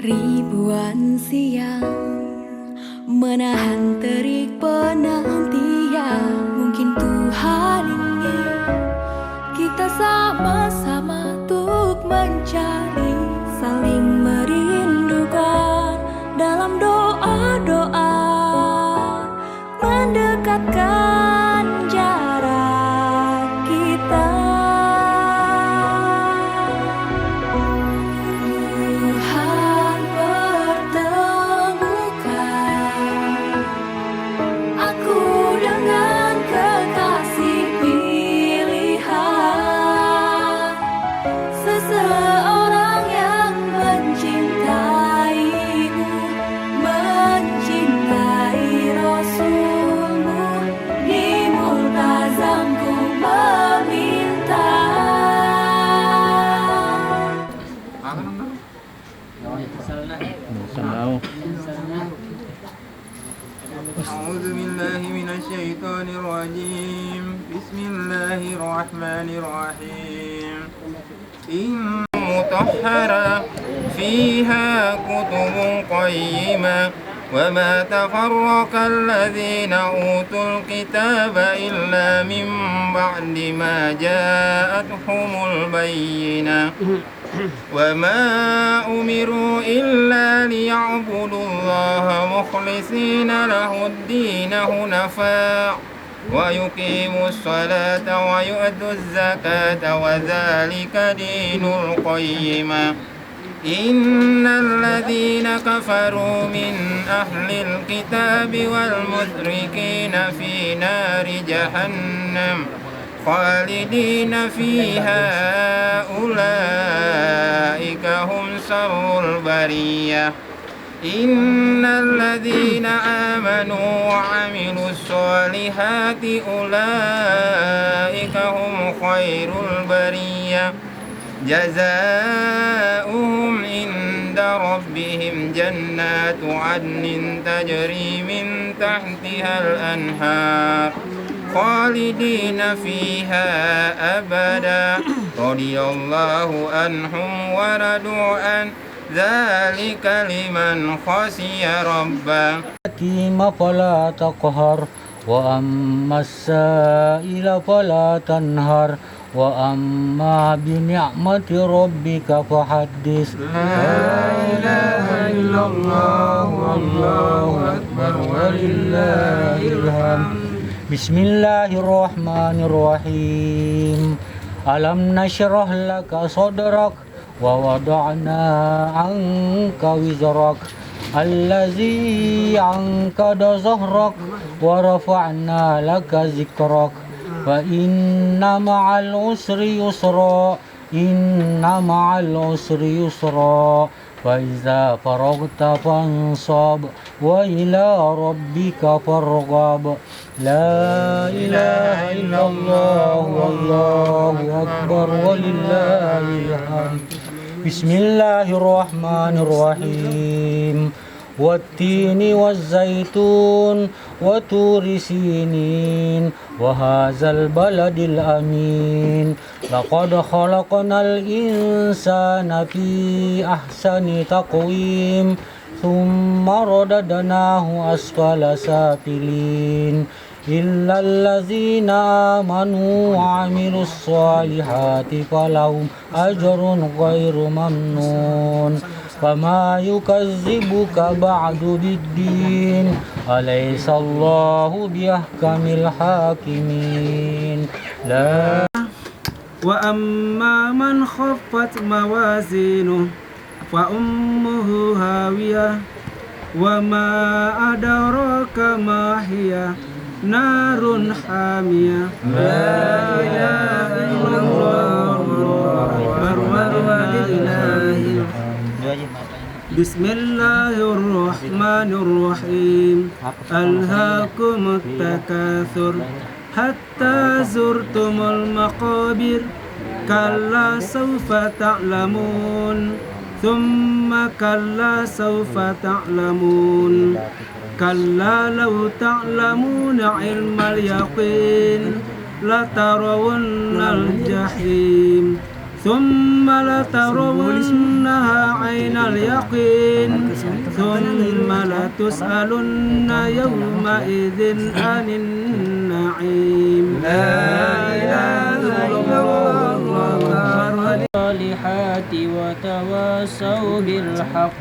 Ribuan siang menahan terik penantian. Mungkin Tuhan ingin kita sama-sama untuk mencari, saling merindukan dalam doa-doa, mendekatkan jarak kita. Tuhan pertemukan aku dengan kekasih pilihan, seseorang yang mencintaimu, mencintai Rasulmu. Di multazamku meminta. أعوذ بالله من الشيطان الرجيم. بسم الله الرحمن الرحيم. إن مطهرة فيها كتب قيمة وما تفرق الذين أوتوا الكتاب إلا من بعد ما جاءتهم البينة وما أمروا إلا ليعبدوا الله مخلصين له الدين حنفاء ويقيموا الصلاة ويؤتوا الزكاة وذلك دين القيمة. إن الذين كفروا من أهل الكتاب والمشركين في نار جهنم خالدين فيها أولئك هم شر البرية. إن الذين آمنوا وعملوا الصالحات أولئك هم خير البرية. جزاؤهم عند ربهم جنات عدن تجري من تحتها الأنهار خالدين فيها أبدا رضي الله عنهم ورضوا عنه ذلك لمن خشي ربه. اليتيم فلا تقهر وأما السائل فلا تنهر وأما بنعمة ربك فحدث. لا إله إلا الله والله أكبر ولله الحمد. بسم الله الرحمن الرحيم. ألم نشرح لك صدرك ووضعنا عنك وزرك الذي أنقض ظهرك ورفعنا لك ذكرك فإن مع العسر يسرا إن مع العسر يسرا فإذا فرغت فانصب وإلى ربك فارغب. لا إله إلا الله والله أكبر ولله الحمد. بسم الله الرحمن الرحيم. والتين والزيتون وطور سينين وهذا البلد الأمين. لقد خلقنا الإنسان في أحسن تقويم ثم رددناه أسفل سافلين إلا الذين آمنوا وعملوا الصالحات فلهم أجر غير ممنون. فما يكذبك بعد بالدين أليس الله بأحكم الحاكمين. لا. وأما من خفت موازينه فأمه هاوية وما أدراك ما هي نار حامية. لا إله إلا الله ولله الحمد. بسم الله الرحمن الرحيم. ألهاكم التكاثر حتى زرتم المقابر كلا سوف تعلمون ثم كلا سوف تعلمون كلا لو تعلمون علم اليقين لترون الجحيم ثم لترونها عين عين اليقين ثم لتسألن يومئذ عن النعيم لا إله إلا الله الصالحات وتواصوا بالحق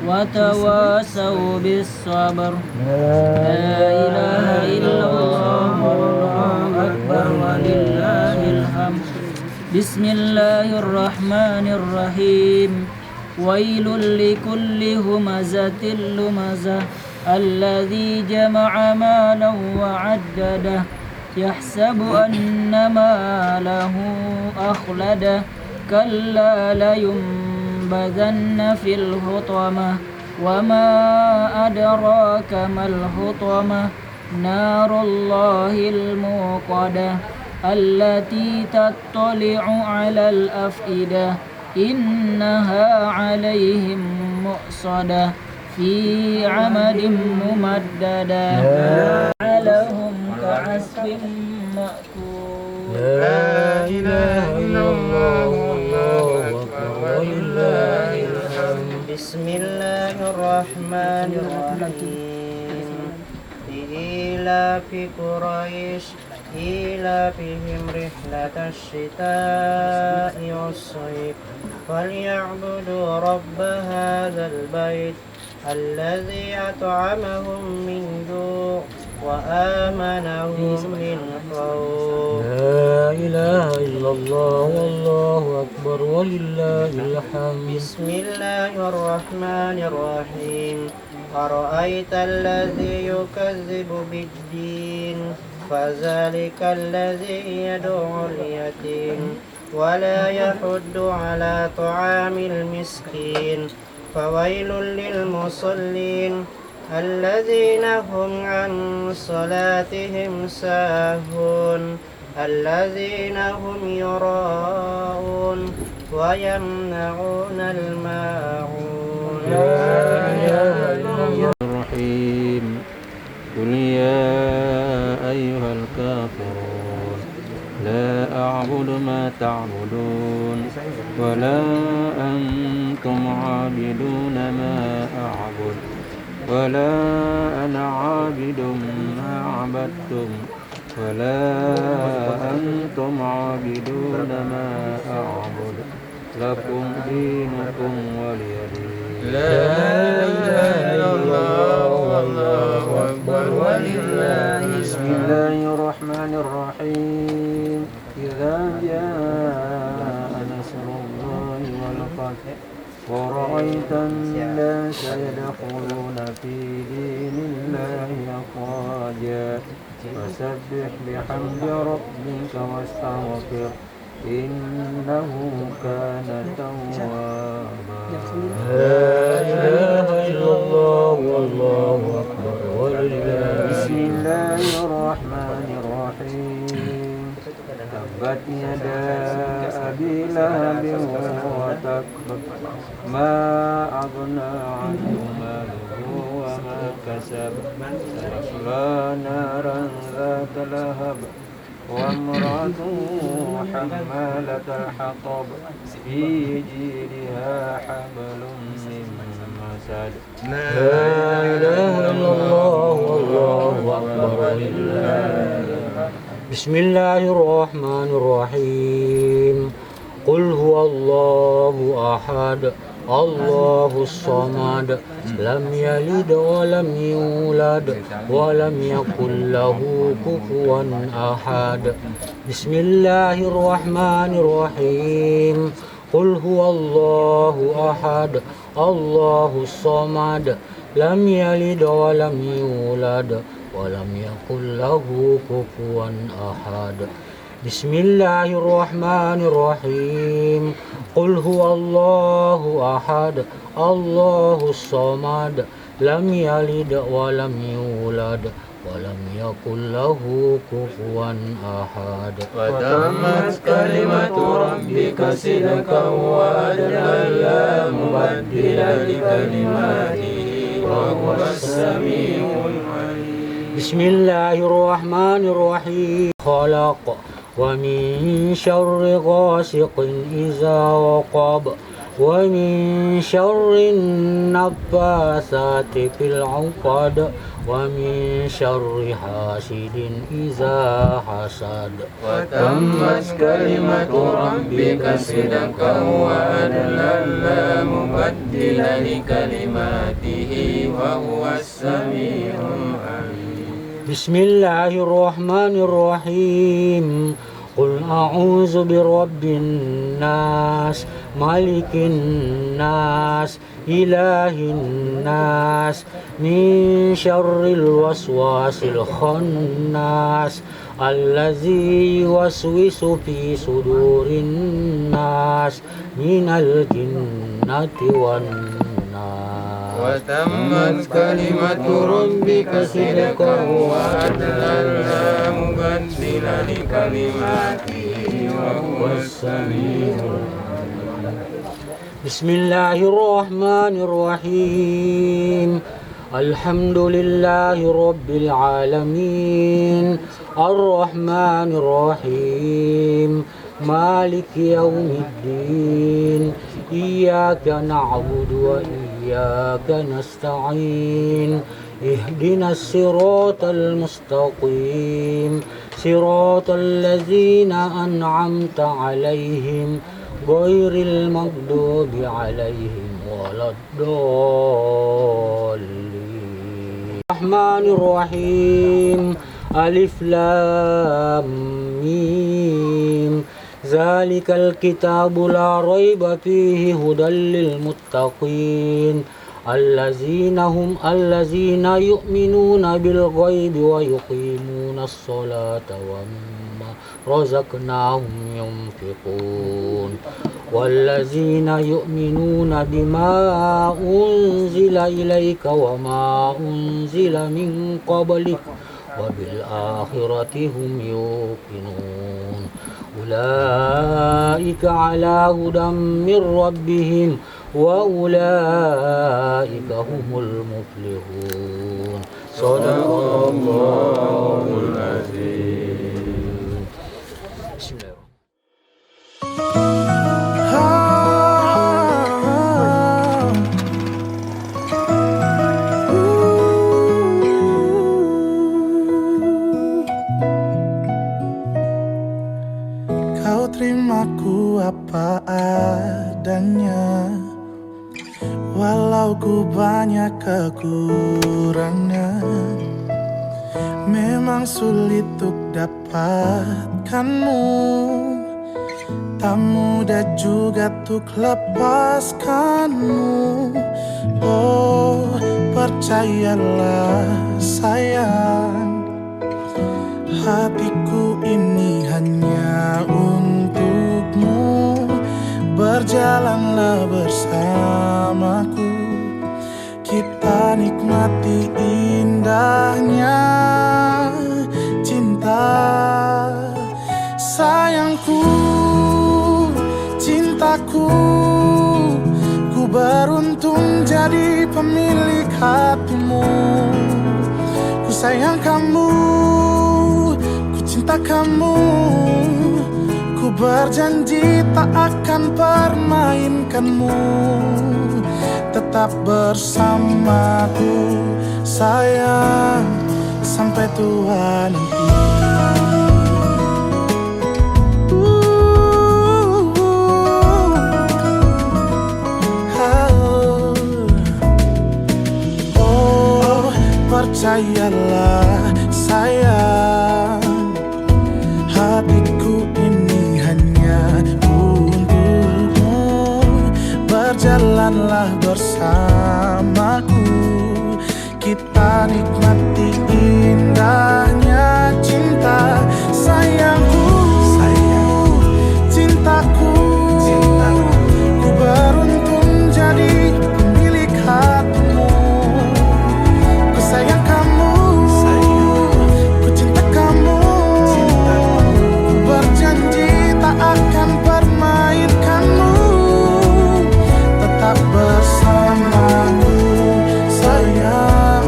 وتواصوا بالصبر لا إله إلا الله والله أكبر ولله الحمد بسم الله الرحمن الرحيم ويل لكل همزة لمزة الذي جمع مالا وعدده يحسب أن ماله أخلده كلا لينبذن في الحطمة وما أدراك ما الحطمة نار الله الموقدة التي تطلع على الأفئدة إنها عليهم مؤصدة في عمد ممددة لهم كعصف مأكول لا إله إلا الله والله أكبر ولله الحمد بسم الله الرحمن الرحيم لإيلاف قريش إيلافهم رحلة الشتاء والصيف فليعبدوا رب هذا البيت الذي أطعمهم من جوع وآمنهم من خوف لا إله إلا الله والله أكبر ولله الحمد بسم الله الرحمن الرحيم أرأيت الذي يكذب بالدين فذلك الذي يدعو اليتيم ولا يحض على طعام المسكين فويل للمصلين الذين هم عن صلاتهم ساهون الذين هم يراءون ويمنعون الماعون الرحيم قل يا أيها الكافرون لا أعبد ما تعبدون ولا أنتم عابدون ما أعبد ولا أنا عابد ما عبدتم ولا أنتم عابدون ما أعبد لكم دينكم ولي دين لا إله إلا الله والله أكبر ولله بسم الحمد الله الرحمن الرحيم إذا جاء نصر الله والفتح ورأيت الناس يدخلون في دين الله أفواجا فسبح بحمد ربك واستغفر إنه كان توابا لا إله إلا الله والله أكبر ولله بسم الله الرحمن الرحيم تبت يدا أبي لهب وتب ما أغنى عنه ماله وما كسب سيصلى نارا ذات لهب وامرأته حمالة الحطب في جيدها حبل من مسد لا إله إلا الله والله أكبر ولله بسم الله الرحمن الرحيم قل هو الله أحد الله الصمد لم يلد ولم يولد ولم يكن له كفوا أحد بسم الله الرحمن الرحيم قل هو الله أحد الله الصمد لم يلد ولم يولد ولم يكن له كفوا أحد بسم الله الرحمن الرحيم قل هو الله أحد الله الصمد لم يلد ولم يولد ولم يكن له كفوا أحد وتمت كلمة ربك صدقا وعدلا لا مبدل لكلماته وهو السميع العليم بسم الله الرحمن الرحيم خلق ومن شر غاسق إذا وقب ومن شر النفاثات في العقد ومن شر حاسد إذا حسد وتمت كلمة ربك صدقا وعدلا لا مبدل لكلماته وهو السميع العليم. بسم الله الرحمن الرحيم قل أعوذ برب الناس مالك الناس إله الناس من شر الوسواس الخناس الذي يوسوس في صدور الناس من الجنة والناس. وتمت كلمة ربك صدقا وعدلا لا مبدل لكلماته وهو السميع العليم. بسم الله الرحمن الرحيم الحمد لله رب العالمين الرحمن الرحيم مالك يوم الدين إياك نعبد وإياك نستعين اهدنا الصراط المستقيم صراط الذين أنعمت عليهم غير المغضوب عليهم ولا الضالين. الرحمن الرحيم ألف لام ميم ذلك الكتاب لا ريب فيه هدى للمتقين الذين يؤمنون بالغيب ويقيمون الصلاة ومما رزقناهم ينفقون والذين يؤمنون بما أنزل إليك وما أنزل من قبلك وبالآخرة هم يوقنون أولئك على هدى من ربهم وأولئك هم المفلحون. صدق الله العظيم. بسم الله. Kau terimaku apa adanya, walau ku banyak kekurangan. Memang sulit untuk dapatkanmu, tak mudah juga untuk lepaskanmu. Oh, percayalah sayang, hatiku ini hanya untukmu. Berjalanlah bersamaku, kita nikmati indahnya cinta. Sayangku, cintaku, ku beruntung jadi pemilik hatimu. Ku sayang kamu, ku cinta kamu, ku berjanji tak akan permainkanmu. Tetap bersamaku sayang, sampai tua nanti. Oh, percayalah sayang, hatiku ini hanya untukmu. Berjalanlah bersamaku, kita nikmati indahnya cinta. Sayangku, cintaku, ku beruntung jadi pemilik hatimu. Ku sayang kamu, ku cinta kamu, ku berjanji tak akan permainkanmu. Tetap bersamaku sayang,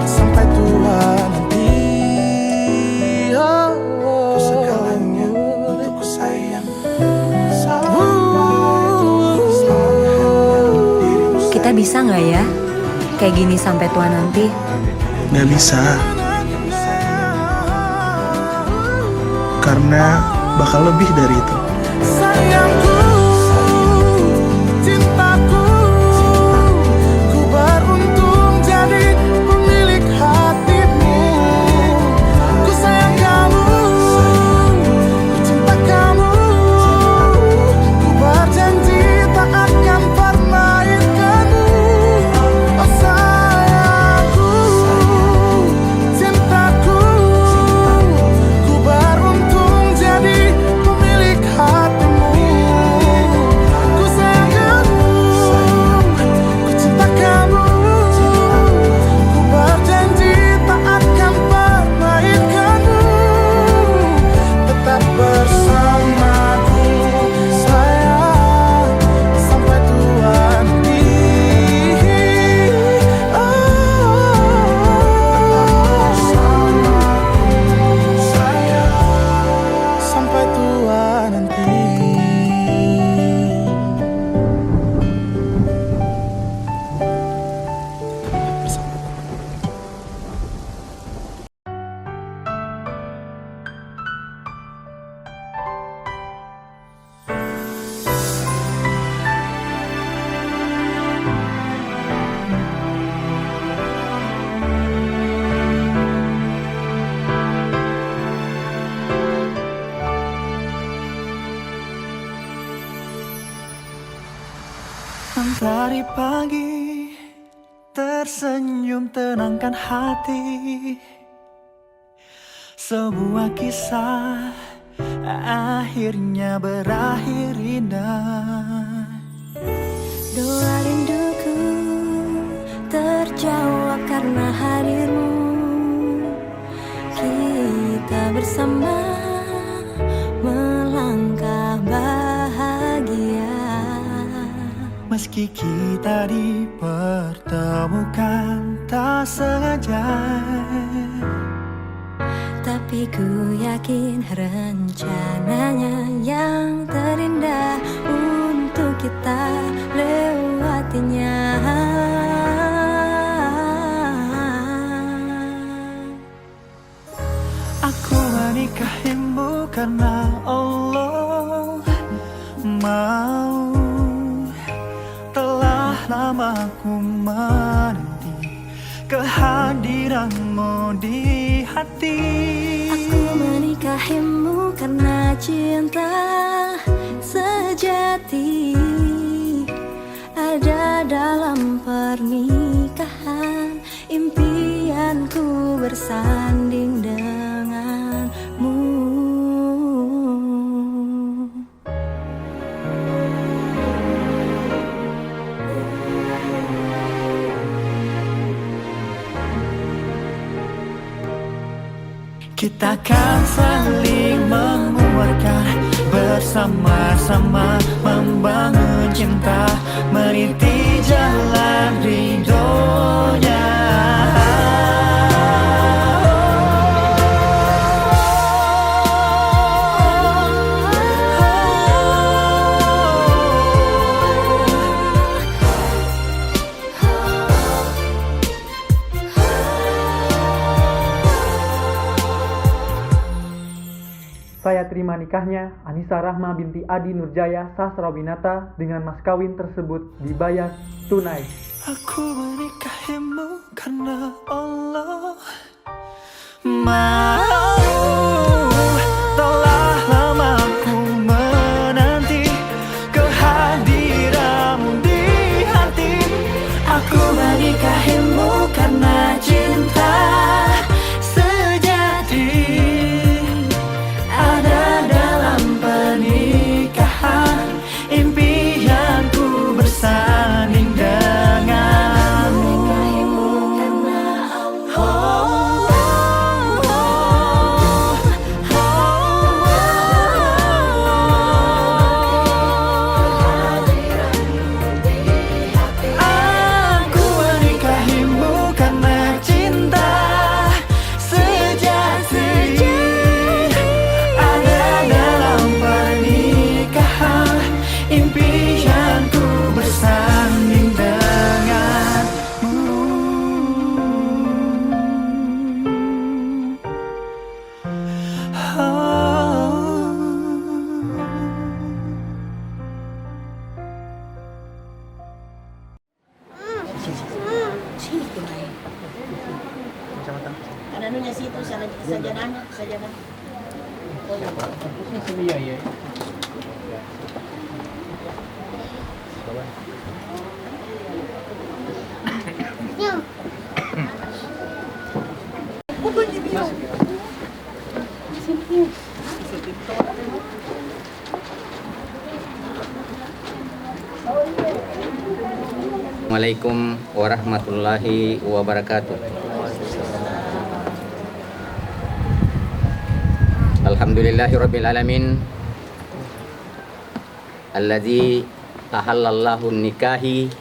sampai tua nanti. Oh, bisa nggak ya? Kayak gini sampai tua nanti. Gak bisa. Karena bakal lebih dari itu. Sayangku, cintaku, ku beruntung jadi pemilik hatimu. Ku sayang kamu, ku cinta kamu. Ku berjanji tak akan pernah ikutmu. Oh sayangku, cintaku, ku beruntung jadi pemilik hatimu. Ku sayang kamu, ku cinta kamu. Ku berjanji tak akan pernah ikutmu. Tetap bersamaku sayang sampai tua nanti. Bersamaku sayang sampai tua nanti. Mentari pagi tersenyum tenangkan hati. Sebuah kisah akhirnya berakhir indah. Doa rinduku terjawab karena hadirmu. Kita bersama melangkah bahagia. Meski kita dipertemukan tak sengaja, Tapi ku yakin rencananya yang terindah untuk kita lewatinya. aku menikahimu karena Allah mau. Telah lama ku menanti kehadiranmu di hati. Aku menikahimu karena cinta sejati ada dalam pernikahan. Impianku bersanding denganmu. Kita kan saling menguatkan, bersama-sama membangun cinta, meniti jalan ridhonya. Saya terima nikahnya Anissa Rahma binti Adi Nurjaya Sasrawinata dengan mas kawin tersebut dibayar tunai. Aku menikahimu karena Allah mau. Telah lama ku menanti kehadiranmu di hati. Aku menikahimu karena cinta sejati ada dalam pernikahan. Impianku bersanding denganmu. anunya situ sajananya. Oh iya. Assalamualaikum warahmatullahi wabarakatuh. Alhamdulillahirabbil alamin. Alladzi tahallallahu nikahi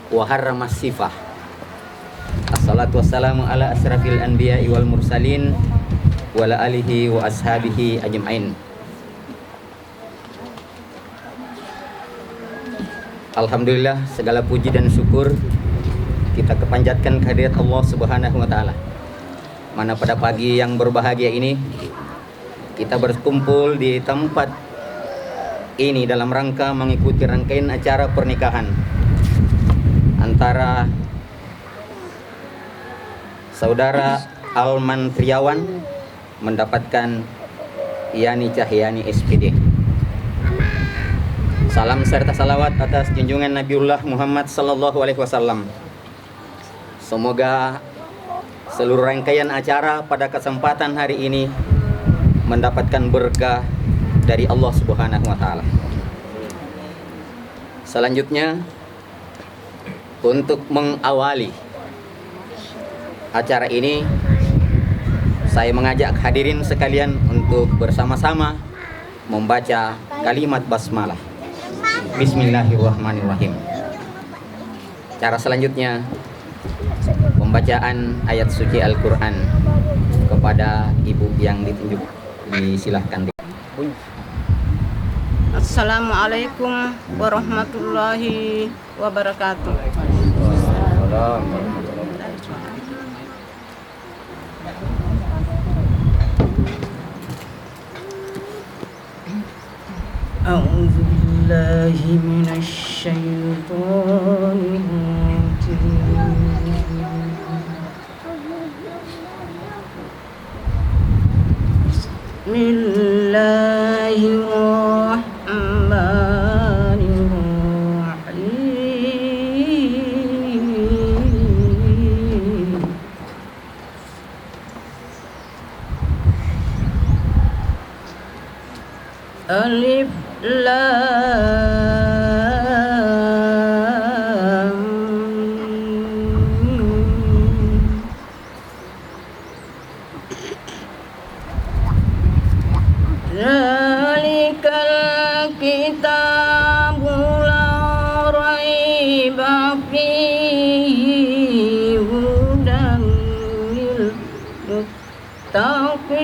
wa harrama sifah. Assalatu wassalamu ala asrafil anbiya'i wal mursalin wa ala alihi wa ashabihi ajma'in. Alhamdulillah, segala puji dan syukur kita kepanjatkan kehadirat Allah Subhanahu wa taala. Mana pada pagi yang berbahagia ini kita berkumpul di tempat ini dalam rangka mengikuti rangkaian acara pernikahan antara saudara Alman Triawan mendapatkan Yani Cahyani SPD. Salam serta salawat atas junjungan Nabiullah Muhammad sallallahu alaihi wasallam. Semoga seluruh rangkaian acara pada kesempatan hari ini mendapatkan berkah dari Allah Subhanahu wa taala. Selanjutnya, untuk mengawali acara ini, saya mengajak hadirin sekalian untuk bersama-sama membaca kalimat basmalah. Bismillahirrahmanirrahim. Cara selanjutnya, pembacaan ayat suci Al-Quran kepada ibu yang ditunjuk. Disilahkan. Assalamualaikum warahmatullahi wabarakatuh. A'udzu billahi minasy syaithanir rajim. Bismillahirrahmanirrahim. Alif Lam Mim. Zalikal kitabu la raiba fihi hudan lil muttaqin.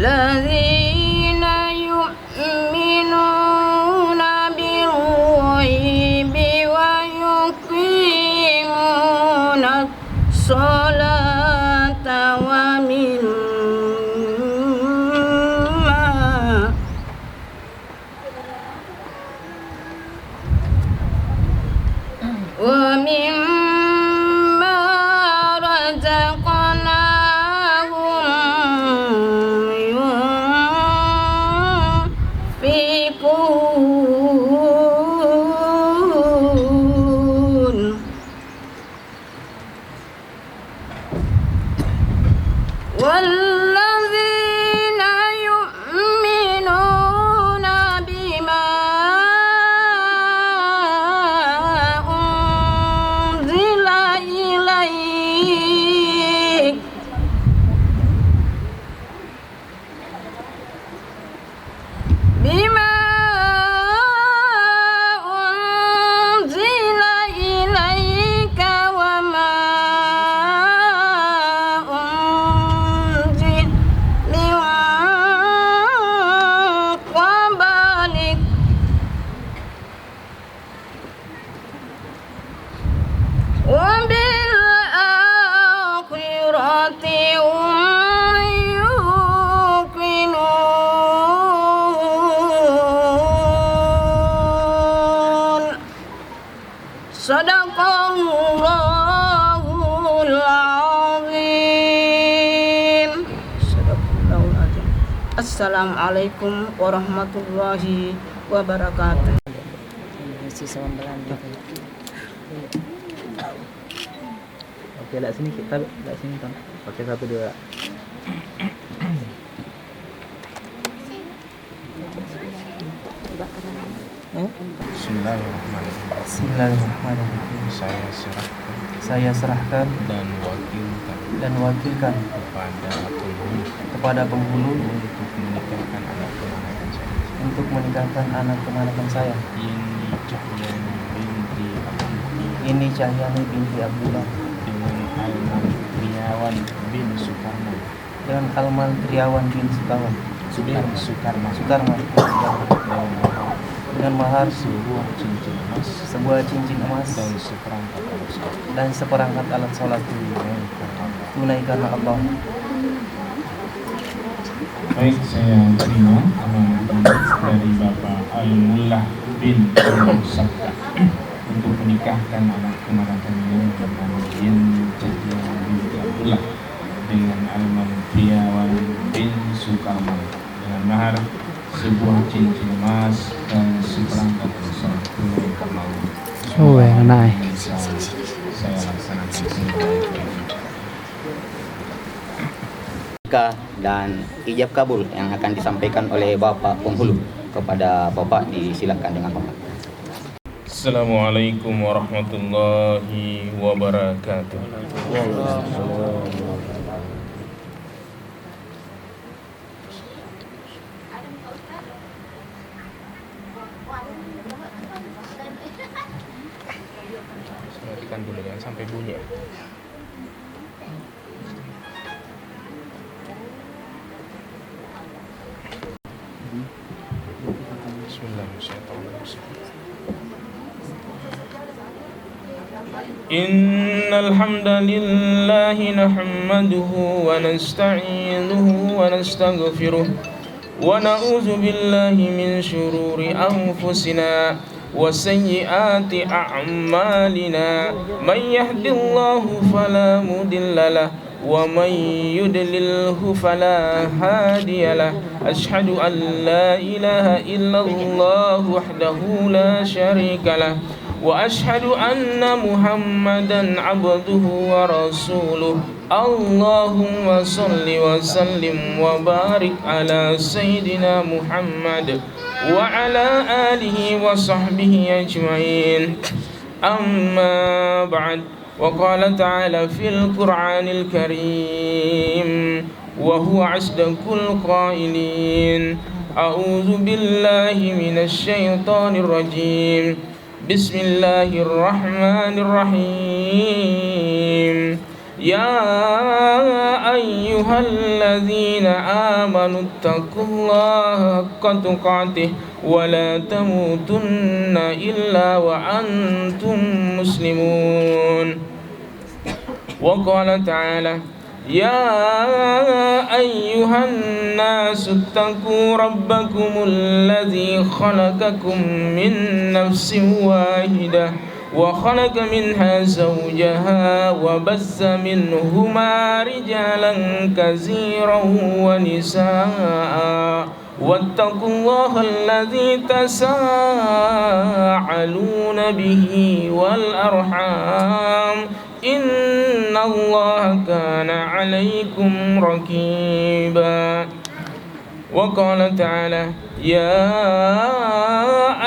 Ladzina yu'minuna bil ghaibi wa yuqimuna sholata wa mimma razaqnahum yunfiqun. Walladzina yu'minuna bima unzila ilaik bima unzila ilaika wa ma unzila Wassalamualaikum warahmatullahi wabarakatuh. Oke, lihat sini kita, lihat sini kan. Oke, 1 2. Bismillahirrahmanirrahim. Saya serahkan dan wakilkan kepada penghulu untuk menikahkan anak keponakan saya. Ini Cahyani binti Abdullah dengan Alman Triawan bin Sukarman dengan mahar sebuah cincin emas dan seperangkat alat sholat tunai karena Allah. Baik, saya terima amanah dari Bapak Al-Mullah bin Sabta untuk menikahkan anak keponakan beliau dengan Yin Cahyani binti Abdullah dengan Alman Triawan bin Sukarman dengan mahar sebuah cincin emas dan seperangkat sholat tunai karena Allah. Saya laksanakan Nikah dan ijab kabul yang akan disampaikan oleh Bapak penghulu kepada Bapak, disilakan dengan Bapak. Assalamualaikum warahmatullahi wabarakatuh. Matikan dulu, jangan sampai bunyi. إن الحمد لله نحمده ونستعينه ونستغفره ونعوذ بالله من شرور أنفسنا وسيئات أعمالنا من يهد الله فلا مضل له ومن يضلله فلا هادي له أشهد أن لا إله إلا الله وحده لا شريك له وأشهد أن محمدا عبده ورسوله اللهم صل وسلم وبارك على سيدنا محمد وعلى آله وصحبه أجمعين أما بعد وقال تعالى في القرآن الكريم وهو أصدق القائلين أعوذ بالله من الشيطان الرجيم بسم الله الرحمن الرحيم يا أيها الذين آمنوا اتقوا الله حق تقاته ولا تموتن إلا وأنتم مسلمون وقال تعالى يا أيها الناس اتقوا ربكم الذي خلقكم من نفس واحدة وخلق منها زوجها وبث منهما رجالا كثيرا ونساء واتقوا الله الذي تساءلون به والأرحام إن الله كان عليكم رقيبا وقال تعالى يا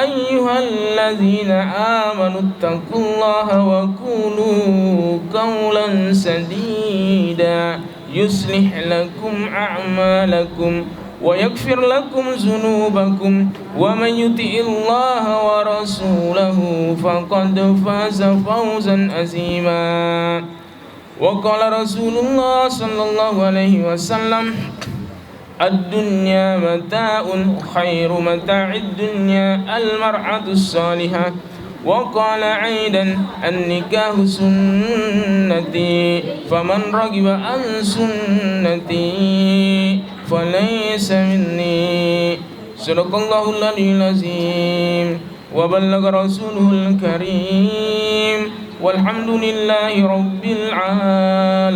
أيها الذين آمنوا اتقوا الله وقولوا قولا سديدا يصلح لكم أعمالكم ويغفر لكم ذنوبكم ومن يطع الله ورسوله فقد فاز فوزا عظيما وقال رسول الله صلى الله عليه وسلم الدنيا متاع خير متاع الدنيا المرأة الصالحة وقال أيضا النكاح سنتي فمن رغب عن سنتي فليس مني صدق الله العلي العظيم وبلغ رسوله الكريم والحمد لله رب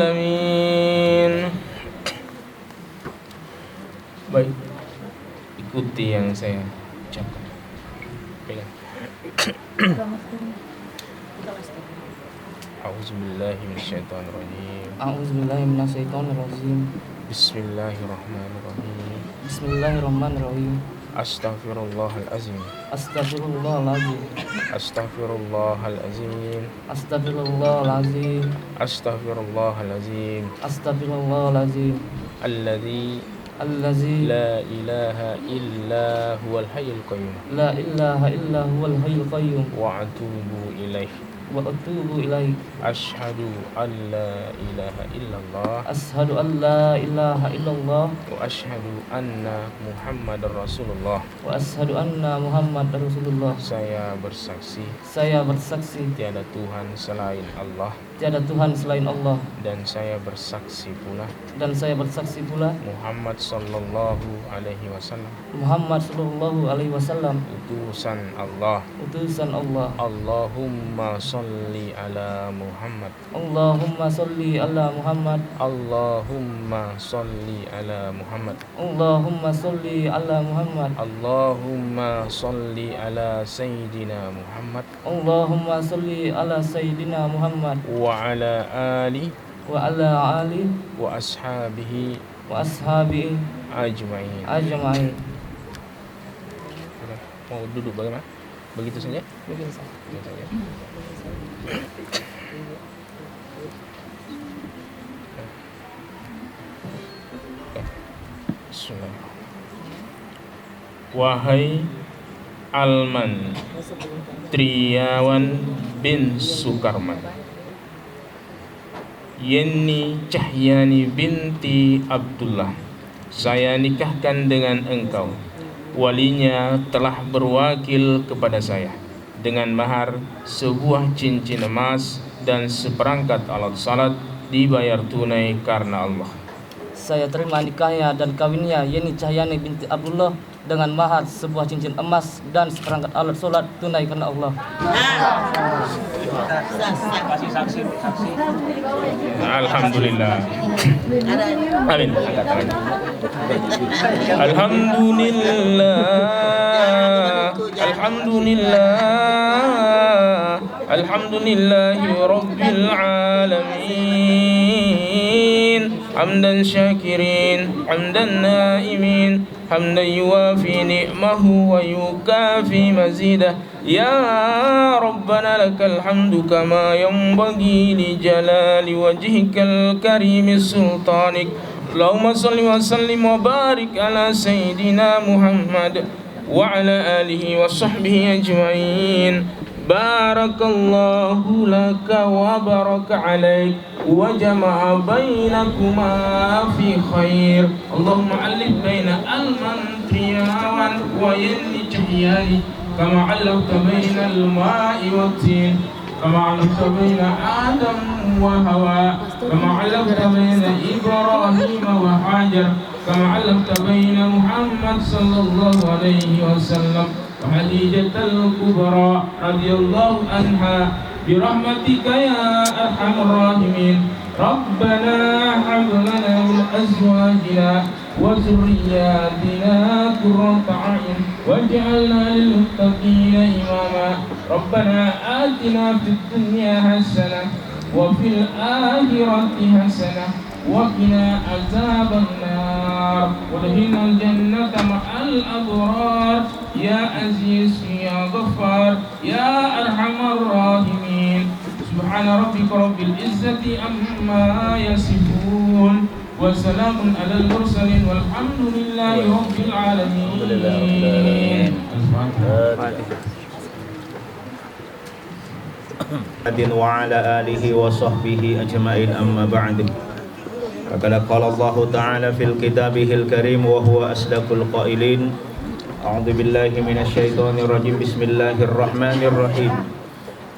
العالمين. Baik, ikuti yang saya ucapkan. Pegang. A'udzubillahi minasyaitonirrajim. A'udzubillahi minasyaitonirrajim. Bismillahirrahmanirrahim. Bismillahirrahmanirrahim. Astaghfirullahalazim. Astaghfirullahalazim. Astaghfirullahalazim. Astaghfirullahalazim. Astaghfirullahalazim. Astaghfirullahalazim. Allazi la ilaha illa huwal hayyul qayyum. La ilaha illa huwal hayyul qayyum. Wa atubu ilaih. Wa atubu ilaih. Asyhadu an la ilaha illallah. Asyhadu an la ilaha illallah. Wa asyhadu anna Muhammadar Rasulullah. Wa asyhadu anna Muhammadar Rasulullah. Saya bersaksi tiada Tuhan selain Allah. Tiada Tuhan selain Allah. Dan saya bersaksi pula Muhammad sallallahu alaihi wasallam utusan Allah. Allahumma sholli ala Muhammad. Allahumma sholli ala Muhammad. Allahumma sholli ala Muhammad. Allahumma sholli ala Muhammad. Allahumma sholli ala Sayyidina Muhammad. Allahumma sholli ala Sayyidina Muhammad. Wa ala ali wa ashabihi ajma'in. Mau duduk bagaimana? Begitu saja? Begitu saja. Wahai Alman Triawan bin Sukarman, Yenni Cahyani binti Abdullah, saya nikahkan dengan engkau. Walinya telah berwakil kepada saya dengan mahar sebuah cincin emas dan seperangkat alat salat dibayar tunai karena Allah. Saya terima nikahnya dan kawinnya Yenni Cahyani binti Abdullah dengan mahar sebuah cincin emas dan seperangkat alat sholat tunai karena Allah. Alhamdulillah. Amin. Alhamdulillahi Rabbil Alamin. Hamdan syakirin, hamdan naimin, hamdan yuwafi ni'mahu wa yukafi mazidah. Ya Rabbana lakal hamdu kama yanbaghi li jalali wajhikal karimi sultanik. Allahumma salli wa sallim wa barik ala Sayyidina Muhammad wa ala alihi wa sahbihi ajma'in. Barakallahu laka wa baraka alaik wa jama'a bainakuma fi khair. Allahumma alif baina Alman Triawan wa Yenni Cahyani kama alafta baina al-ma'i wa tin, kama alafta baina Adam wa Hawa, kama alafta baina Ibrahim wa Hajar, kama alafta baina Muhammad sallallahu alaihi wasallam wa Khadijatul Kubra radhiyallahu anha birahmatika ya arhamar rahimin. Rabbana hab lana min azwajina wa dhurriyyatina qurrata a'yun waj'alna lil muttaqina imama. Rabbana atina fid dunya hasanah wa fil akhirati hasanah wa qina azaban nar wadkhilna al-jannata ma'al abrar ya aziz ya ghaffar ya arhamar rahimin. Subhana rabbika rabbil izzati amma yasifun wa salamun alal mursalin walhamdulillahi rabbil alamin. wa ala alihi wa sahbihi ajma'in amma ba'd. Faqad qala Allah ta'ala fil kitabihil karim wa huwa asdaqul qailin. A'udzu billahi minasyaitonir rajim. Bismillahirrahmanirrahim.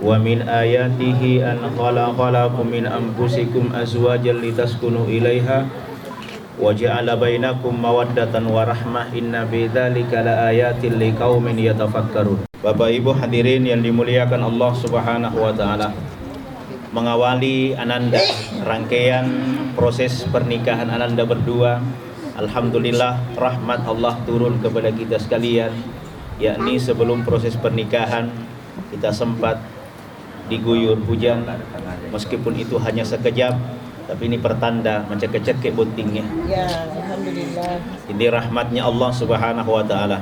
Wa min ayatihi an khalaqalakum min anfusikum azwajan litaskunu ilaiha wa ja'ala bainakum mawaddatan wa rahmah inna fi dzalika laayatin liqaumin yatafakkarun. Bapak Ibu hadirin yang dimuliakan Allah Subhanahu wa taala, mengawali Ananda rangkaian proses pernikahan Ananda berdua Alhamdulillah rahmat Allah turun kepada kita sekalian, yakni sebelum proses pernikahan kita sempat diguyur hujan, meskipun itu hanya sekejap, tapi ini pertanda mencekek-cekek buntingnya. Ya, alhamdulillah. Ini rahmatnya Allah Subhanahu wa taala.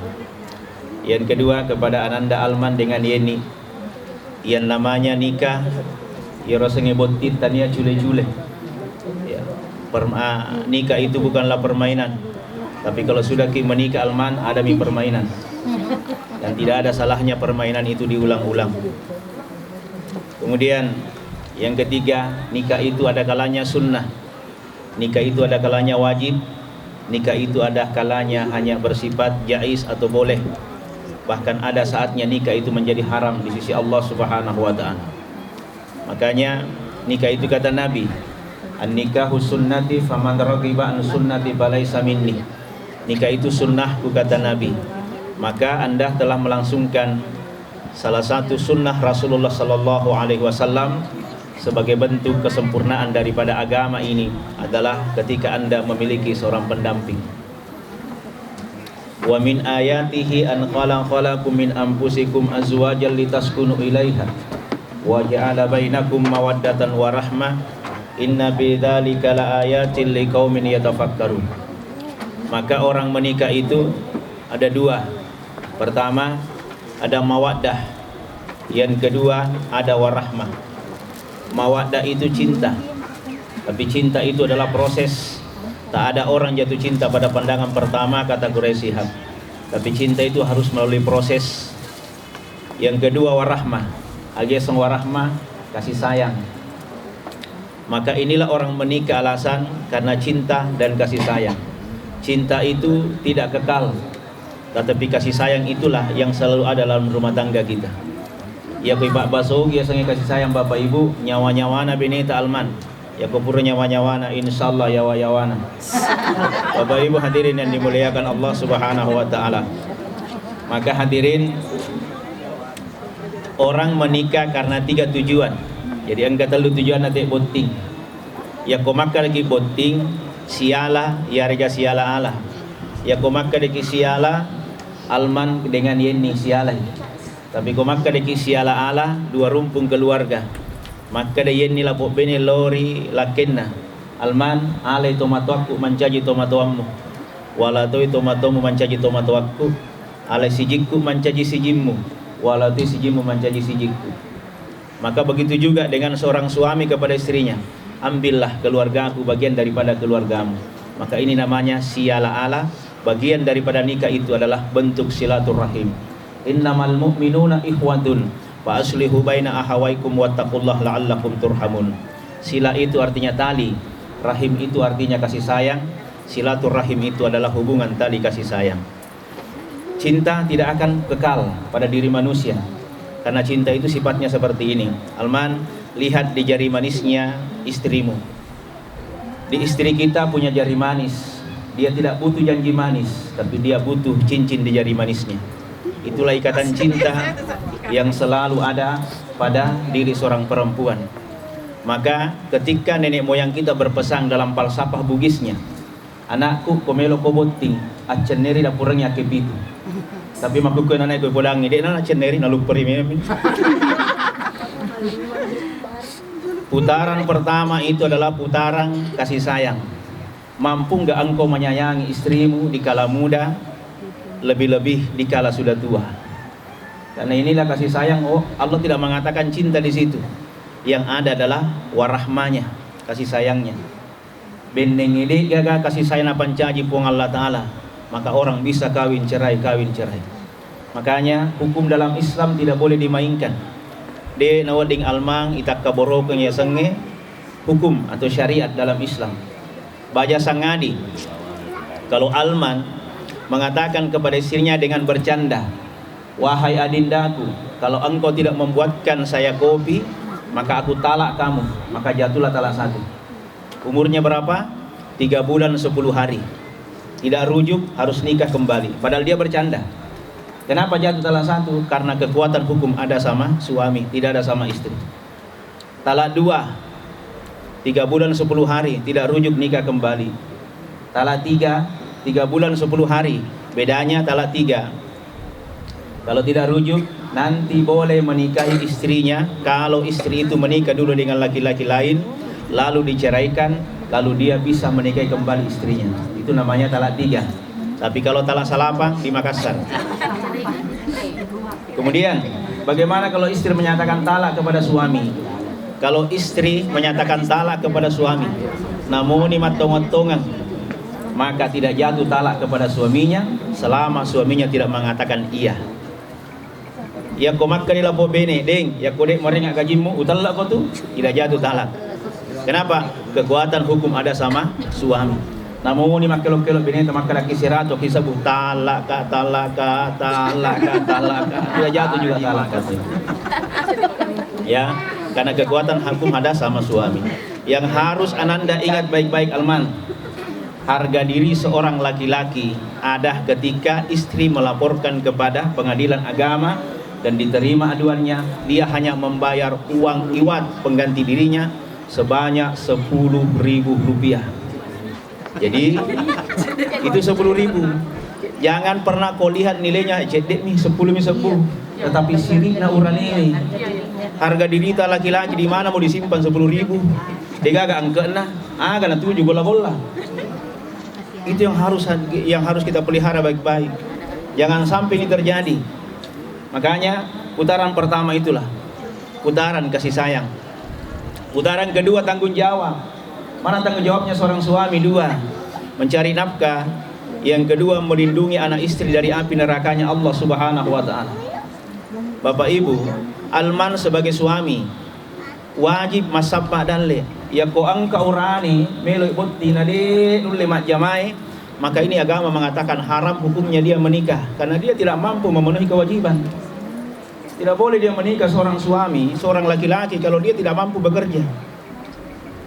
Yang kedua kepada Ananda Alman dengan Yeni, yang namanya nikah, ya rasanya botit tania cule-cule. Ya, nikah itu bukanlah permainan. Tapi kalau sudah menikah Alman, ada permainan. Dan tidak ada salahnya permainan itu diulang-ulang. Kemudian yang ketiga, nikah itu ada kalanya sunnah, nikah itu ada kalanya wajib, nikah itu ada kalanya hanya bersifat jaiz atau boleh. Bahkan ada saatnya nikah itu menjadi haram di sisi Allah Subhanahu wa taala. Makanya nikah itu kata Nabi, an-nikahu sunnati faman raghiba an sunnati falaysa minni. Nikah itu sunnahku kata Nabi. Maka Anda telah melangsungkan salah satu sunnah Rasulullah sallallahu alaihi wasallam sebagai bentuk kesempurnaan daripada agama ini adalah ketika Anda memiliki seorang pendamping. Wa min ayatihi an khalaqalakum min anfusikum azwajan litaskunu ilaiha wa ja'ala bainakum mawaddatan wa rahmah inna bidzalika laayatin liqaumin yatafakkarun. Maka orang menikah itu ada dua. Pertama ada mawaddah, yang kedua ada warahmah. Mawaddah itu cinta, tapi cinta itu adalah proses. Tak ada orang jatuh cinta pada pandangan pertama kata Quraisy Shihab, tapi cinta itu harus melalui proses. Yang kedua warahmah, alias warahmah, kasih sayang. Maka inilah orang menikah alasan karena cinta dan kasih sayang. Cinta itu tidak kekal, tetapi kasih sayang itulah yang selalu ada dalam rumah tangga kita. Ya Pak Basog, ya sangat kasih sayang Bapak Ibu, nyawa-nyawana bineta Alman. Ya kupur nyawa-nyawana insyaallah yawa-yawana. Bapak Ibu hadirin yang dimuliakan Allah Subhanahu wa taala. Maka hadirin, orang menikah karena 3 tujuan. Jadi yang kata lu tujuan nanti boting. Ya komakka lagi boting, siala, ya rega siala Allah. Ya komakka lagi siala, Alman dengan Yeni siala. Tapi komakka lagi siala Allah, 2 rumpun keluarga. Maka da Yeni lapok bene lori lakenna. Alman ale tomato aku mancaji tomato ammu. Walatoi tomatomu mancaji tomato aku. Ale sijikku mancaji sijimmu. Walatoi sijimmu mancaji sijikku. Maka begitu juga dengan seorang suami kepada istrinya. Ambillah keluarga aku bagian daripada keluargamu. Maka ini namanya siala ala. Bagian daripada nikah itu adalah bentuk silaturahim. Innamal mu'minuna ikhwatun fa aslihu baina ahawaikum wattaqullaha la'allakum turhamun. Sila itu artinya tali, rahim itu artinya kasih sayang. Silaturahim itu adalah hubungan tali kasih sayang. Cinta tidak akan kekal pada diri manusia, karena cinta itu sifatnya seperti ini. Alman, lihat di jari manisnya istrimu. Di istri kita punya jari manis. Dia tidak butuh janji manis, tapi dia butuh cincin di jari manisnya. Itulah ikatan cinta yang selalu ada pada diri seorang perempuan. Maka ketika nenek moyang kita berpesan dalam falsafah Bugisnya, anakku komelo koboting aceneri dapurnya kepitu. Tapi makukan anak ko pulang ide na aceneri naluperi memin. Putaran pertama itu adalah putaran kasih sayang. Mampu enggak engkau menyayangi istrimu di kala muda, lebih-lebih di kala sudah tua? Karena inilah kasih sayang. Oh, Allah tidak mengatakan cinta di situ. Yang ada adalah warahmanya, kasih sayangnya. Bendeng ini gaga kasih sayang pancaji puang Allah Ta'ala. Maka orang bisa kawin cerai. Makanya hukum dalam Islam tidak boleh dimainkan. De nawading almang itak kaborokeng ya senge, hukum atau syariat dalam Islam. Baja sangadi, kalau Alman mengatakan kepada istrinya dengan bercanda, wahai adindaku, kalau engkau tidak membuatkan saya kopi, maka aku talak kamu. Maka jatuhlah talak 1. Umurnya berapa? 3 bulan 10 hari. Tidak rujuk, harus nikah kembali. Padahal dia bercanda. Kenapa jatuh talak 1? Karena kekuatan hukum ada sama suami, tidak ada sama istri. Talak 2, 3 bulan 10 hari, tidak rujuk nikah kembali. Talak 3, 3 bulan 10 hari. Bedanya talak 3. Kalau tidak rujuk, nanti boleh menikahi istrinya. Kalau istri itu menikah dulu dengan laki-laki lain, lalu diceraikan, lalu dia bisa menikahi kembali istrinya. Itu namanya talak 3. Tapi kalau talak salapang di Makassar. Kemudian, bagaimana kalau istri menyatakan talak kepada suami? Kalau istri menyatakan talak kepada suami, namun ini matong-matongan, maka tidak jatuh talak kepada suaminya selama suaminya tidak mengatakan iya. Ya kau makan di lapo bene, deng, ya kau dek merengak gajimu, utalak kau tu, tidak jatuh talak. Kenapa? Kekuatan hukum ada sama suami. Namun ini makelok-kelok bene makan laki sirato kisah talak ka, tidak jatuh juga talak katanya. Ya, karena kekuatan hukum ada sama suami. Yang harus ananda ingat baik-baik Alman, harga diri seorang laki-laki ada ketika istri melaporkan kepada pengadilan agama dan diterima aduannya, dia hanya membayar uang iwat pengganti dirinya sebanyak 10.000 rupiah. Jadi itu 10.000. Jangan pernah kau lihat nilainya cedek nih 10 nih 10, tetapi sirina uran ini. Harga diri kita laki-laki di mana mau disimpan 10.000? Dia gak angkat nah, karena tujuh bola-bola. Itu yang harus kita pelihara baik-baik. Jangan sampai ini terjadi. Makanya putaran pertama itulah putaran kasih sayang. Putaran kedua tanggung jawab. Mana tanggung jawabnya seorang suami? 2, mencari nafkah. Yang kedua melindungi anak istri dari api nerakanya Allah Subhanahu wa ta'ala. Bapak Ibu, Alman sebagai suami wajib masabba dalle. Ya ko angka urani meloy botti nade nulle majamai, maka ini agama mengatakan haram hukumnya dia menikah karena dia tidak mampu memenuhi kewajiban. Tidak boleh dia menikah seorang suami, seorang laki-laki kalau dia tidak mampu bekerja.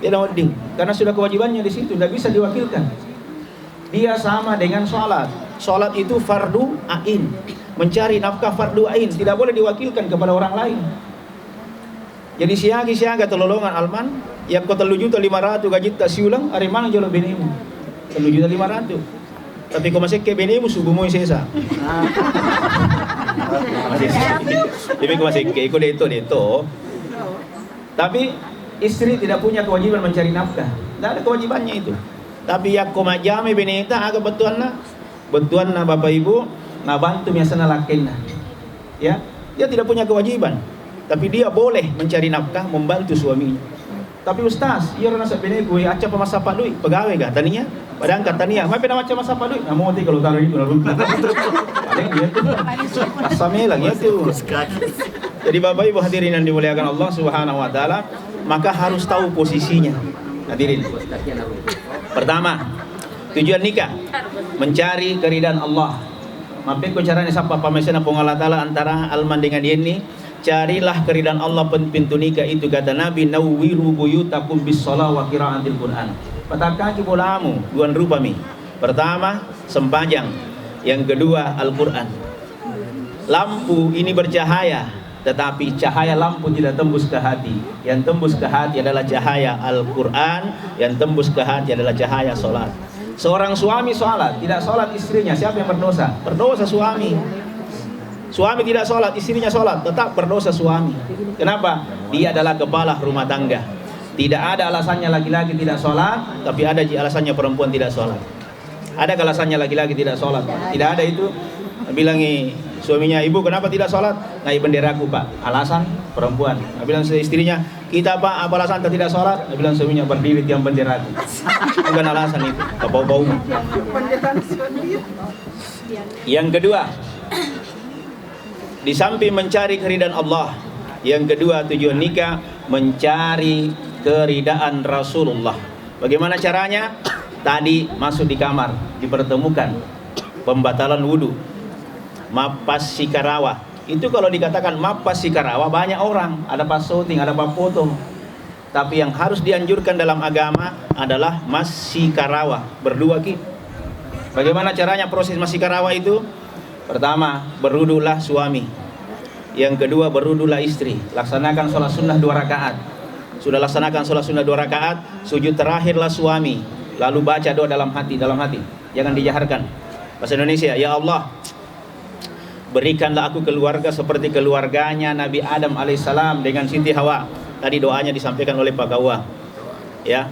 Dia tidak karena sudah kewajibannya di situ, tidak bisa diwakilkan. Dia sama dengan sholat. Sholat itu fardu ain. Mencari nafkah fardu ain, tidak boleh diwakilkan kepada orang lain. Jadi siaga telolongan Alman, yang kau 3.500 gaji tak siulang, hari mana jolo benemu 3.500. Tapi kau masih ke benemu subuh sesa. Tapi kau masih ke ikut deto. Tapi istri tidak punya kewajiban mencari nafkah, tidak ada kewajibannya itu. Tapi ya kau majame beneta agak betuan na Bapak Ibu, na bantu miasana lakenna. Ya, dia tidak punya kewajiban, tapi dia boleh mencari nafkah, membantu suaminya. Tapi Ustaz, iya rasa bene gue aca pemasa pak duit, pegawai gak taninya? Padahal katanya, "Mai pena macam masa pak duit." Nah, mau kalau taruh itu lalu. Paling dia tuh asamnya lagi itu. Jadi Bapak Ibu hadirin yang dimuliakan Allah Subhanahu wa taala, maka harus tahu posisinya. Hadirin. Pertama, tujuan nikah mencari keridhaan Allah. Mampir ko caranya sapa pamesana pengala taala antara Alman dengan Yeni, carilah keridhaan Allah pintu nikah itu kata Nabi, nawwiru buyutakum bis shalah wa qiraatil Quran. Patakaki bolamu duan rupa mi. Pertama, sempajang. Yang kedua, Al-Qur'an. Lampu ini bercahaya, tetapi cahaya lampu tidak tembus ke hati. Yang tembus ke hati adalah cahaya Al-Quran. Yang tembus ke hati adalah cahaya sholat. Seorang suami sholat, tidak sholat istrinya, siapa yang berdosa? Berdosa suami. Suami tidak sholat, istrinya sholat, tetap berdosa suami. Kenapa? Dia adalah kepala rumah tangga. Tidak ada alasannya laki-laki tidak sholat, tapi ada alasannya perempuan tidak sholat. Ada alasannya laki-laki tidak sholat, tidak ada itu. Bilangi suaminya, "Ibu kenapa tidak sholat?" "Naik benderaku Pak." Alasan perempuan. Bilang istrinya, "Kita Pak apa alasan tidak sholat?" Bilang suaminya, "Berdiri tiang benderaku." Bukan alasan itu, bau-bau. Yang kedua, di samping mencari keridhaan Allah, yang kedua tujuan nikah mencari keridhaan Rasulullah. Bagaimana caranya? Tadi masuk di kamar, dipertemukan, pembatalan wudu, mapas sikarawa. Itu kalau dikatakan mapas sikarawa banyak orang, ada pas syuting, ada pas foto. Tapi yang harus dianjurkan dalam agama adalah mas sikarawa, berdua ki. Bagaimana caranya proses mas sikarawa itu? Pertama, berwudulah suami. Yang kedua, berwudulah istri. Laksanakan sholat sunnah 2 rakaat. Sudah laksanakan sholat sunnah 2 rakaat, sujud terakhirlah suami. lalu baca doa dalam hati, jangan dijaharkan. Bahasa Indonesia, ya Allah, berikanlah aku keluarga seperti keluarganya Nabi Adam alaihissalam dengan Siti Hawa. Tadi doanya disampaikan oleh Pak Gawa. Ya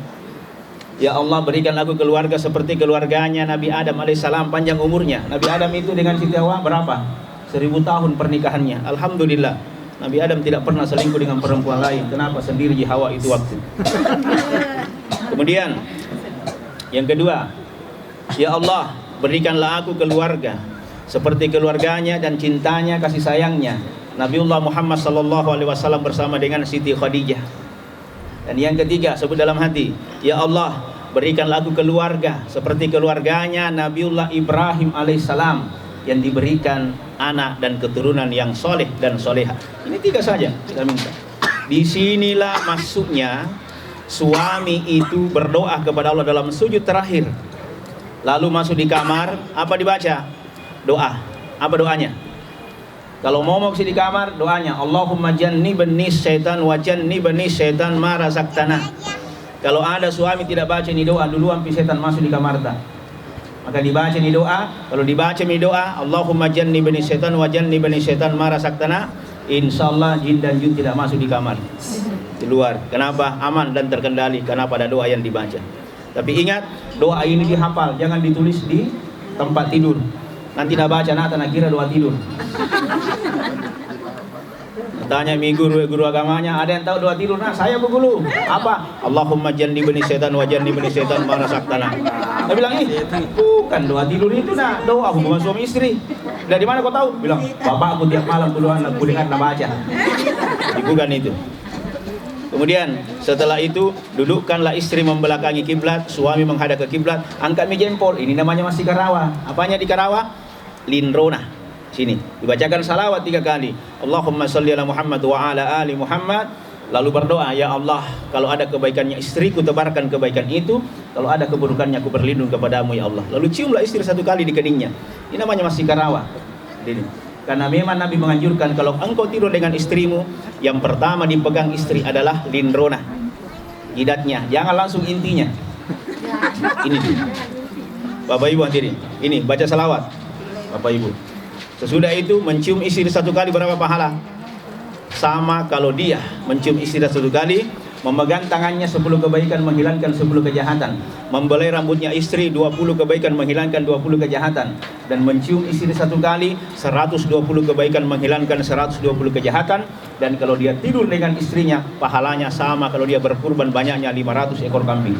Allah, berikanlah aku keluarga seperti keluarganya Nabi Adam alaihissalam, panjang umurnya. Nabi Adam itu dengan Siti Hawa berapa? 1000 tahun pernikahannya. Alhamdulillah, Nabi Adam tidak pernah selingkuh dengan perempuan lain. Kenapa? Sendiri di Hawa itu waktu. Kemudian yang kedua, ya Allah, berikanlah aku keluarga seperti keluarganya dan cintanya, kasih sayangnya Nabiullah Muhammad SAW bersama dengan Siti Khadijah. Dan yang ketiga, sebut dalam hati, ya Allah, berikanlah aku keluarga seperti keluarganya Nabiullah Ibrahim alaihissalam yang diberikan anak dan keturunan yang soleh dan soleha. Ini 3 saja kita minta. Disinilah masuknya suami itu berdoa kepada Allah dalam sujud terakhir, lalu masuk di kamar, apa dibaca? Doa. Apa doanya? Kalau mau di kamar, doanya Allahumma jannibni syaitan wa jannibni syaitan ma razaqtana. Kalau ada suami tidak baca ini doa, duluan setan masuk di kamar tak. Maka dibaca ini doa. Kalau dibaca ini doa, Allahumma jannibni syaitan wa jannibni syaitan ma razaqtana, insyaallah jin dan jin tidak masuk di kamar, di luar. Kenapa? Aman dan terkendali karena pada doa yang dibaca. Tapi ingat, doa ini dihafal, jangan ditulis di tempat tidur. Nanti nak baca nak kira doa tidur. Tanya guru agamanya, ada yang tahu doa tidur? Nah, saya begulu. Apa? Allahumma jannibni syaitan wa jannibni syaitan ma razaqtana. Dia bilang, bukan doa tidur itu, nah, doa hubungan suami istri. Dari mana kau tahu? Bilang, bapakku tiap malam duluan aku dengar baca. Bukan itu. Kemudian setelah itu dudukkanlah istri membelakangi kiblat, suami menghadap ke kiblat, angkat jempol. Ini namanya masih karawa. Apanya di karawa? Linrona. Sini dibacakan salawat 3 kali. Allahumma sholli ala Muhammad wa ala ali Muhammad. Lalu berdoa, ya Allah, kalau ada kebaikannya istriku, tebarkan kebaikan itu. Kalau ada keburukannya, aku berlindung kepadamu ya Allah. Lalu ciumlah istri 1 kali di keningnya. Ini namanya masih karawa. Karena memang Nabi menganjurkan kalau engkau tidur dengan istrimu, yang pertama dipegang istri adalah linrona, jidatnya, jangan langsung intinya. Ini Bapak Ibu hadirin, ini baca salawat Bapak Ibu. Sesudah itu mencium istri 1 kali berapa pahala? Sama kalau dia mencium istri 1 kali, memegang tangannya 10 kebaikan menghilangkan 10 kejahatan, membelai rambutnya istri 20 kebaikan menghilangkan 20 kejahatan, dan mencium istri 1 kali 120 kebaikan menghilangkan 120 kejahatan. Dan kalau dia tidur dengan istrinya, pahalanya sama kalau dia berkurban banyaknya 500 ekor kambing.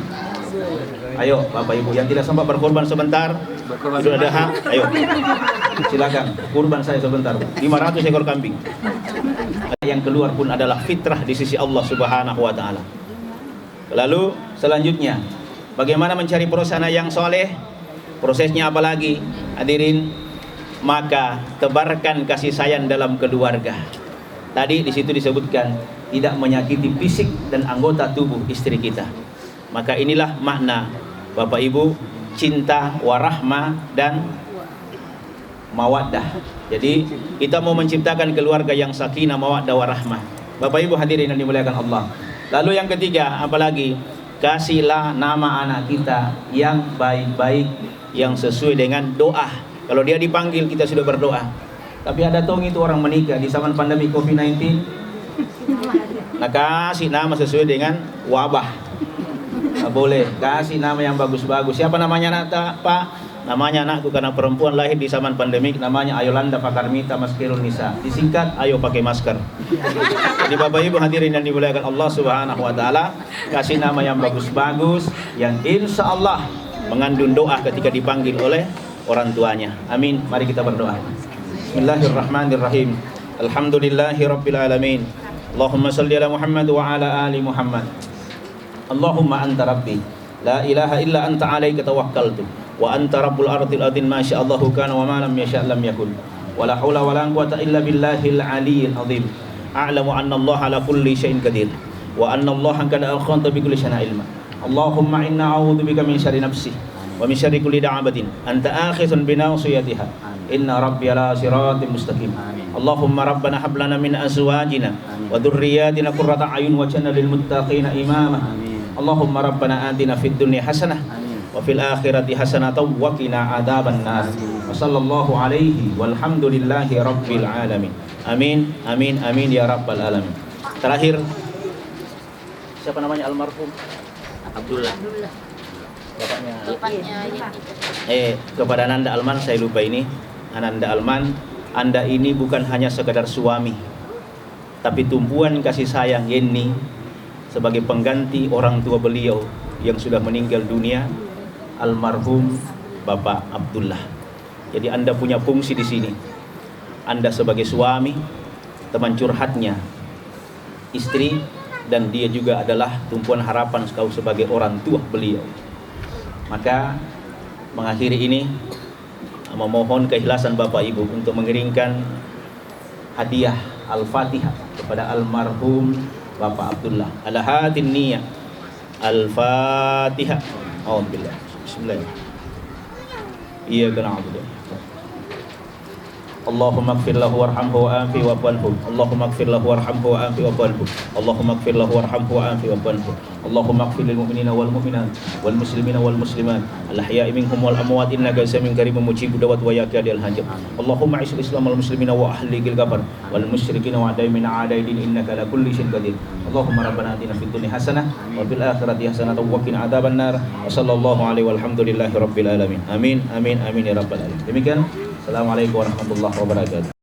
Ayo Bapak Ibu yang tidak sempat berkorban sebentar, Idul Adha, ayo silakan kurban saya sebentar, 500 ekor kambing. Yang keluar pun adalah fitrah di sisi Allah Subhanahu wa taala. Lalu selanjutnya, bagaimana mencari proses anak yang soleh? Prosesnya apa lagi? Hadirin, maka tebarkan kasih sayang dalam keluarga. Tadi di situ disebutkan tidak menyakiti fisik dan anggota tubuh istri kita. Maka inilah makna Bapak Ibu cinta, warahmah dan mawaddah. Jadi kita mau menciptakan keluarga yang sakinah, mawaddah, warahmah. Bapak Ibu hadirin yang dimuliakan Allah. Lalu yang ketiga, apalagi? Kasihlah nama anak kita yang baik-baik, yang sesuai dengan doa. Kalau dia dipanggil kita sudah berdoa. Tapi ada tong itu orang menikah di zaman pandemi COVID-19. Nah, kasih nama sesuai dengan wabah. Nah, boleh kasih nama yang bagus-bagus. Siapa namanya anak Pak? Namanya anakku karena perempuan lahir di zaman pandemik, namanya Ayolanda Fakarmita Maskirun Nisa. Disingkat, ayo pakai masker. Jadi Bapak Ibu hadirin yang dimuliakan Allah Subhanahu wa taala, kasih nama yang bagus-bagus yang insya Allah mengandung doa ketika dipanggil oleh orang tuanya. Amin. Mari kita berdoa. Bismillahirrahmanirrahim. Alhamdulillahirabbil alamin. Allahumma shalli ala Muhammad wa ala ali Muhammad. Allahumma anta rabbi, la ilaha illa anta alaika tawakkaltu, wa anta rabbul ardil adin ma sya'allahu kana wa ma lam yasha' lam yakun. Wa la haula wa la quwwata illa billahil aliyyil azim. A'lamu anna Allah ala kulli syai'in qadir wa anna Allah qad akhanta bi kulli syai'in ilma. Allahumma inna a'udzubika min syarri nafsi wa min syarri kulli da'abatin anta akhizun bi nasiyatiha. Inna rabbi ala siratim mustaqim. Allahumma rabbana hab lana min azwajina wa dhurriyyatina qurrata a'yun waj'alna lil muttaqina imama. Allahumma rabbana atina fid dunya hasanah wa fil akhirati hasanatan wa qina adzabannar. Wa sallallahu alaihi walhamdulillahi rabbil alamin. Amin amin amin ya rabbal alamin. Terakhir, siapa namanya almarhum? Abdullah. Bapaknya kepada Ananda Alman, saya lupa ini. Ananda Alman, Anda ini bukan hanya sekedar suami, tapi tumpuan kasih sayang Yeni sebagai pengganti orang tua beliau yang sudah meninggal dunia, almarhum Bapak Abdullah. Jadi Anda punya fungsi di sini. Anda sebagai suami, teman curhatnya istri, dan dia juga adalah tumpuan harapan kau sebagai orang tua beliau. Maka mengakhiri ini, memohon keikhlasan Bapak Ibu untuk mengiringkan hadiah Al-Fatihah kepada almarhum Bapak Abdullah. Ala hatin niyah Al-Fatihah. Alhamdulillah. Bismillah. Iyyaka na'budu. Allahumma ighfir lahu warhamhu wa'afi wa'fu. Allahumma ighfir lahu warhamhu wa'afi wa'fu. Allahumma ighfir lahu warhamhu wa'afi wa'fu. Allahumma ighfir lil mu'minina wal mu'minat wal muslimina wal muslimat al ahya'i minhum wal amwat innaka samiun qariibun mujibud da'wat wa yaqadil hajat. Allahumma a'izz al-islam wal muslimina wa ahliqil kafar wal musyrikina wa adai min a'daidin innaka ala kulli syai'in qadir. Allahumma rabbana atina fid dunya hasanah wa fil akhirati hasanah wa qina adzabannar. Wa sallallahu alaihi walhamdulillahi rabbil alamin. Amin amin amin ya rabbal alamin. Demikian. Assalamualaikum warahmatullahi wabarakatuh.